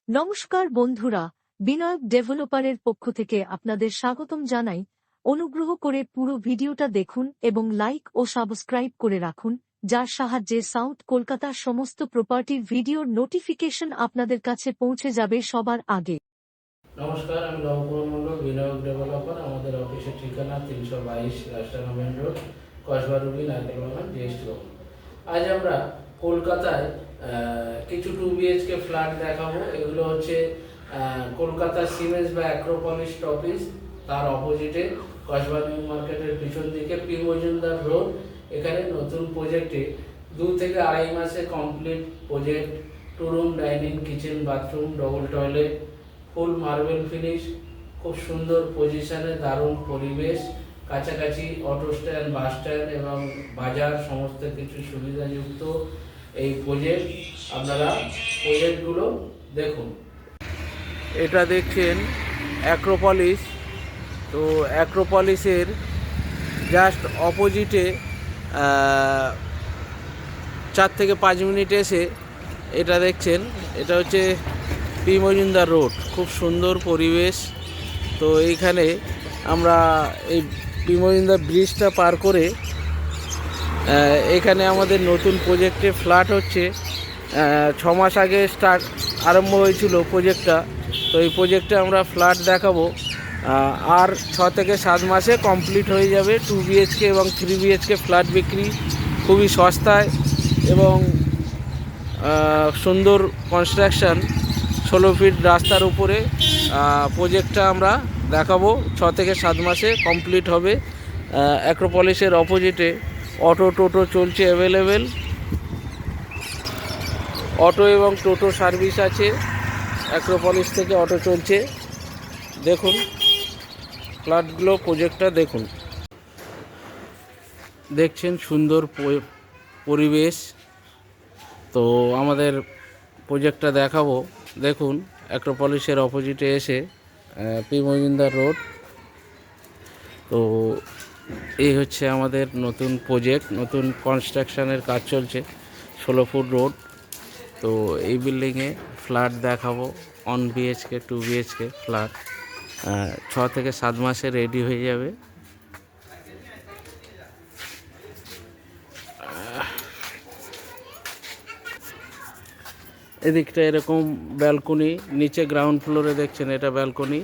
নমস্কার বন্ধুরা, বিনায়ক ডেভেলপারের পক্ষ থেকে আপনাদের স্বাগতম জানাই। অনুগ্রহ করে পুরো ভিডিওটা দেখুন এবং লাইক ও সাবস্ক্রাইব করে রাখুন, যার সাহায্যে সাউথ কলকাতার সমস্ত প্রপার্টির ভিডিওর নোটিফিকেশন আপনাদের কাছে পৌঁছে যাবে সবার আগে। নমস্কার, আমি লবকুমার মণ্ডল, বিনায়ক ডেভেলপার। আমাদের অফিসের ঠিকানা 322 রাস্তানা মেন রোড, কসবারুবি, নারকেলবাগান, জিএসটি ভবন। আজ আমরা কলকাতায় কিছু 2 BHK ফ্ল্যাট দেখাবো। এগুলো হচ্ছে কলকাতা সিমেন্স বা অ্যাক্রোপলিস অফিস, তার অপোজিটে কসবা নিউ মার্কেটের পিছন দিকে পি মজুমদার রোড। এখানে নতুন প্রজেক্টে 2 থেকে 2.5 মাসে complete project. 2 room, dining, kitchen, bathroom, double toilet, ফুল মার্বেল ফিনিশ, খুব সুন্দর পজিশনে, দারুণ পরিবেশ, কাছাকাছি অটো স্ট্যান্ড, বাস স্ট্যান্ড এবং বাজার, সমস্ত কিছু সুবিধাযুক্ত এই প্রজেক্ট। আপনারা প্রজেক্টগুলো দেখুন। এটা দেখছেন অ্যাক্রোপলিস। তো অ্যাক্রোপলিসের জাস্ট অপোজিটে 4 থেকে 5 মিনিট এসে এটা দেখছেন, এটা হচ্ছে পি মজুমদার রোড। খুব সুন্দর পরিবেশ। তো এইখানে আমরা এই পি মজুমদার ব্রিজটা পার করে এখানে আমাদের নতুন প্রজেক্টে ফ্ল্যাট হচ্ছে। 6 মাস আগে আরম্ভ হয়েছিল প্রজেক্টটা। তো এই প্রজেক্টে আমরা ফ্ল্যাট দেখাবো। আর 6 থেকে 7 মাসে কমপ্লিট হয়ে যাবে। 2 BHK এবং 3 BHK ফ্ল্যাট বিক্রি খুবই সস্তায় এবং সুন্দর কনস্ট্রাকশান। 16 ফিট রাস্তার উপরে প্রজেক্টটা আমরা দেখাবো। 6 থেকে 7 মাসে কমপ্লিট হবে। অ্যাক্রোপলিসের অপোজিটে অটো টোটো চলছে অ্যাভেলেবেল। অটো এবং টোটো সার্ভিস আছে। অ্যাক্রোপলিস থেকে অটো চলছে। দেখুন ফ্ল্যাটগুলো, প্রজেক্টটা দেখুন। দেখছেন সুন্দর পরিবেশ। তো আমাদের প্রজেক্টটা দেখাবো। দেখুন অ্যাক্রোপলিসের অপোজিটে এসে পি মজুমদার রোড। তো এই হচ্ছে আমাদের নতুন প্রজেক্ট, নতুন কনস্ট্রাকশানের কাজ চলছে। 16 ফুট রোড। তো এই বিল্ডিংয়ে ফ্ল্যাট দেখাবো। 1 BHK 2 BHK ফ্ল্যাট 6 থেকে 7 মাসে রেডি হয়ে যাবে। এদিকটা এরকম ব্যালকনি, নিচে গ্রাউন্ড ফ্লোরে দেখছেন এটা ব্যালকনি,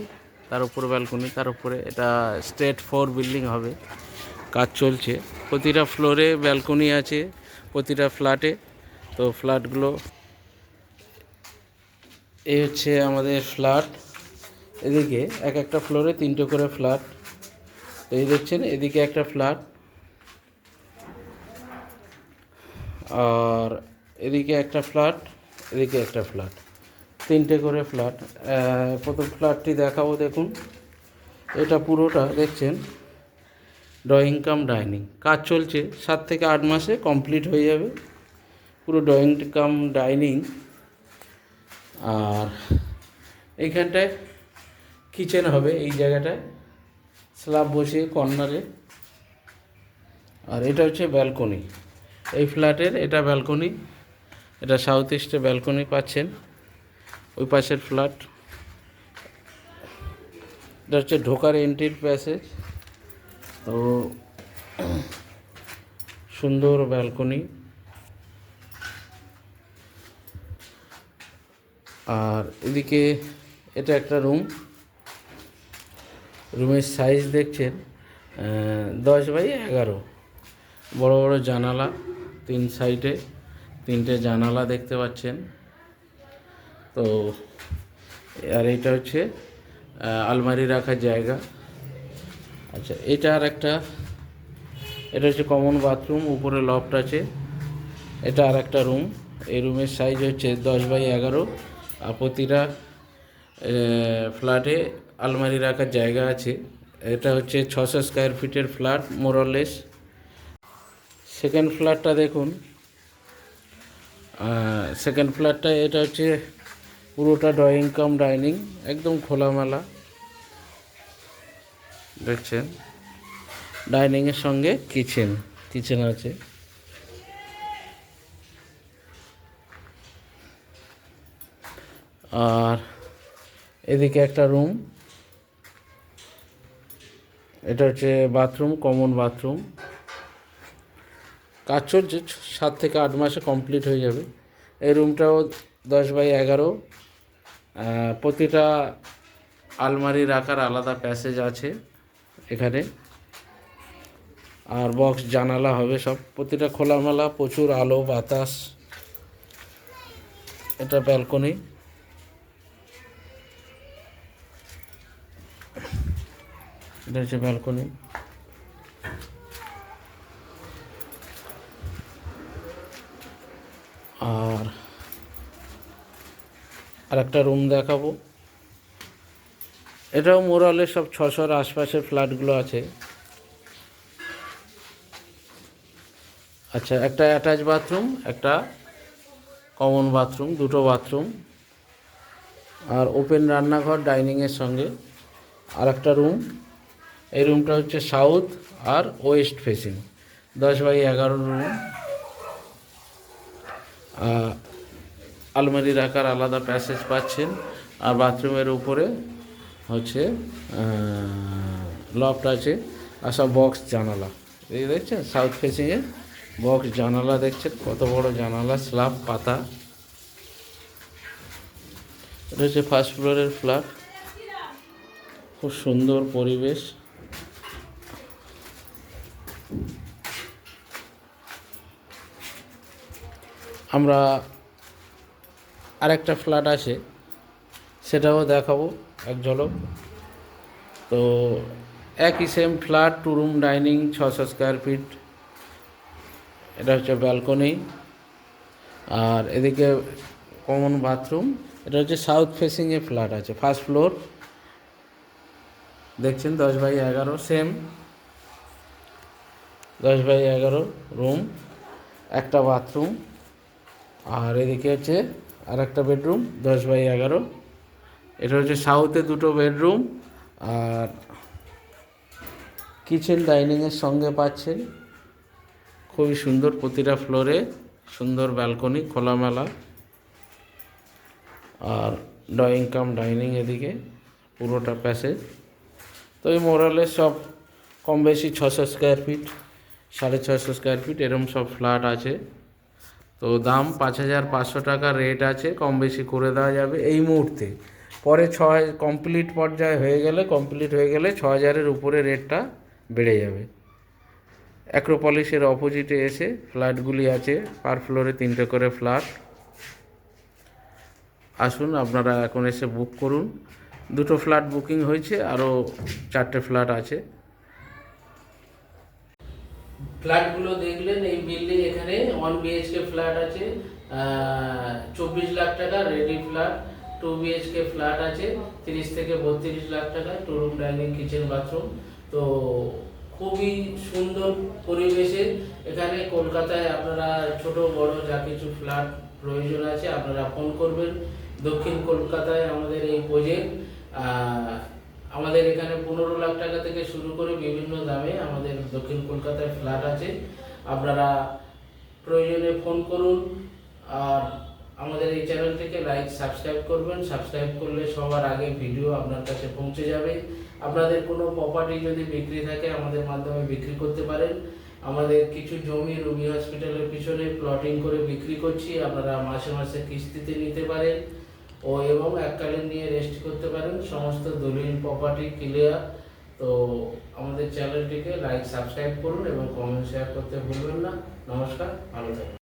তার উপরে ব্যালকনি, তার উপরে এটা স্ট্রেট 4 বিল্ডিং হবে। কাজ চলছে। প্রতিটা ফ্লোরে ব্যালকনি আছে, প্রতিটা ফ্ল্যাটে। তো ফ্ল্যাটগুলো এই হচ্ছে আমাদের ফ্ল্যাট। এদিকে এক একটা ফ্লোরে 3টে করে ফ্ল্যাট। তো এই দেখছেন এদিকে একটা ফ্ল্যাট, আর এদিকে একটা ফ্ল্যাট, এদিকে একটা ফ্ল্যাট, 3টে করে ফ্ল্যাট। প্রথম ফ্ল্যাটটি দেখাবো। দেখুন এটা পুরোটা দেখছেন ড্রয়িং কাম ডাইনিং। কাজ চলছে, 7 থেকে 8 মাসে কমপ্লিট হয়ে যাবে পুরো ড্রয়িং কাম ডাইনিং। আর এইখানটায় কিচেন হবে, এই জায়গাটায় স্ল্যাব বসিয়ে কর্নারে। আর এটা হচ্ছে ব্যালকনি এই ফ্ল্যাটের। এটা ব্যালকনি, এটা সাউথ ইস্টে ব্যালকনি পাচ্ছেন। ওই পাশের ফ্ল্যাট, এটা হচ্ছে ঢোকার এন্ট্রির প্যাসেজ। তো সুন্দর ব্যালকনি। আর এদিকে এটা একটা রুম। রুমের সাইজ দেখছেন 10x11। বড় বড় জানালা, 3 সাইডে 3টে জানালা দেখতে পাচ্ছেন। তো আর এটা হচ্ছে আলমারি রাখার জায়গা। আচ্ছা, এটা আর একটা, এটা হচ্ছে কমন বাথরুম, উপরে লফট আছে। এটা আর একটা রুম। এই রুমের সাইজ হচ্ছে 10x11। আর প্রতিটা ফ্ল্যাটে আলমারি রাখার জায়গা আছে। এটা হচ্ছে 600 স্কোয়ার ফিটের ফ্ল্যাট মোরলেস। সেকেন্ড ফ্ল্যাটটা দেখুন, সেকেন্ড ফ্ল্যাটটা এটা হচ্ছে পুরোটা ড্রয়িং কাম ডাইনিং, একদম খোলামেলা দেখছেন। ডাইনিংয়ের সঙ্গে কিচেন আছে। আর এদিকে একটা রুম, এটা হচ্ছে বাথরুম, কমন বাথরুম। কাজ চলছে, 7 থেকে 8 মাসে কমপ্লিট হয়ে যাবে। এই রুমটাও 10x11। প্রতিটা আলমারি রাখার আলাদা প্যাসেজ আছে এখানে। আর বক্স জানালা হবে সব, প্রতিটা খোলামেলা, প্রচুর আলো বাতাস। এটা ব্যালকনি, এটা হচ্ছে ব্যালকনি। আর একটা রুম দেখাবো, এটাও মোরালে সব 600-র আশপাশের ফ্ল্যাটগুলো আছে। আচ্ছা, একটা অ্যাটাচ বাথরুম, একটা কমন বাথরুম, দুটো বাথরুম। আর ওপেন রান্নাঘর ডাইনিংয়ের সঙ্গে। আর একটা রুম, এই রুমটা হচ্ছে সাউথ আর ওয়েস্ট ফেসিং, 10x11 রুম। আলমারি রাখার আলাদা প্যাসেজ পাচ্ছেন। আর বাথরুমের উপরে হচ্ছে লফট আছে, আর সব বক্স জানালা। এই দেখছেন সাউথ ফেসিংয়ে বক্স জানালা, দেখছেন কত বড় জানালা, স্ল্যাব পাতা। এটা হচ্ছে ফার্স্ট ফ্লোরের ফ্ল্যাট, খুব সুন্দর পরিবেশ। আমরা আরেকটা ফ্ল্যাট আছে, সেটাও দেখাবো এক ঝলক। তো একই same flat, 2 room dining, 600 square feet. এটা হচ্ছে ব্যালকনি। আর এদিকে কমন বাথরুম। এটা হচ্ছে সাউথ ফেসিংয়ে ফ্ল্যাট আছে, ফার্স্ট ফ্লোর, দেখছেন 10x11 সেম, 10x11 রুম, একটা বাথরুম। আর এদিকে হচ্ছে আর একটা বেডরুম, 10x11। এটা হচ্ছে সাউথে 2টো বেডরুম আর কিচেন ডাইনিংয়ের সঙ্গে পাচ্ছেন। খুবই সুন্দর, প্রতিটা ফ্লোরে সুন্দর ব্যালকনি, খোলামেলা। আর ড্রয়িং কাম ডাইনিং এদিকে পুরোটা প্যাসেজ। তো এই মোরালে সব কম বেশি 600 স্কোয়ার ফিট, 650 স্কোয়ার ফিট এরম সব ফ্ল্যাট আছে। তো দাম 5500 টাকা রেট আছে, কম বেশি করে দেওয়া যাবে এই মুহূর্তে। পরে কমপ্লিট পর্যায়ে কমপ্লিট হয়ে গেলে 6000-এর উপরে রেটটা বেড়ে যাবে। অ্যাক্রোপলিসের অপোজিটে এসে ফ্ল্যাটগুলি আছে, পার ফ্লোরে 3টে করে ফ্ল্যাট। আসুন, আপনারা এখন এসে বুক করুন। 2টো ফ্ল্যাট বুকিং হয়েছে, আরও 4টে ফ্ল্যাট আছে। ফ্ল্যাটগুলো দেখলেন, এই বিল্ডিং এখানে 1 BHK ফ্ল্যাট আছে 24 লাখ টাকা রেডি ফ্ল্যাট। 2 BHK ফ্ল্যাট আছে 30 থেকে 32 লাখ টাকা, 2 রুম ডাইনিং কিচেন বাথরুম। তো খুবই সুন্দর পরিবেশে এখানে কলকাতায় আপনারা ছোট বড় যা কিছু ফ্ল্যাট প্রয়োজন আছে আপনারা ফোন করবেন। দক্ষিণ কলকাতায় আমাদের এই প্রজেক্ট, আমাদের এখানে 15 লাখ টাকা থেকে শুরু করে বিভিন্ন দামে আমাদের দক্ষিণ কলকাতায় ফ্ল্যাট আছে। আপনারা প্রয়োজনে ফোন করুন। আর আমাদের এই চ্যানেলটিকে লাইক সাবস্ক্রাইব করবেন। সাবস্ক্রাইব করলে সবার আগে ভিডিও আপনার কাছে পৌঁছে যাবে। আপনাদের কোনো প্রপার্টি যদি বিক্রি থাকে আমাদের মাধ্যমে বিক্রি করতে পারেন। আমাদের কিছু জমি রুবি হসপিটালের পিছনে প্লটিং করে বিক্রি করছি, আপনারা মাসে মাসে কিস্তিতে নিতে পারেন এবং এককালীন নিয়ে রেস্ট করতে পারেন। সমস্ত দলিল প্রপার্টি ক্লিয়ার। তো আমাদের চ্যানেলটিকে লাইক সাবস্ক্রাইব করুন এবং কমেন্ট শেয়ার করতে ভুলবেন না। নমস্কার, ভালো থাকুন।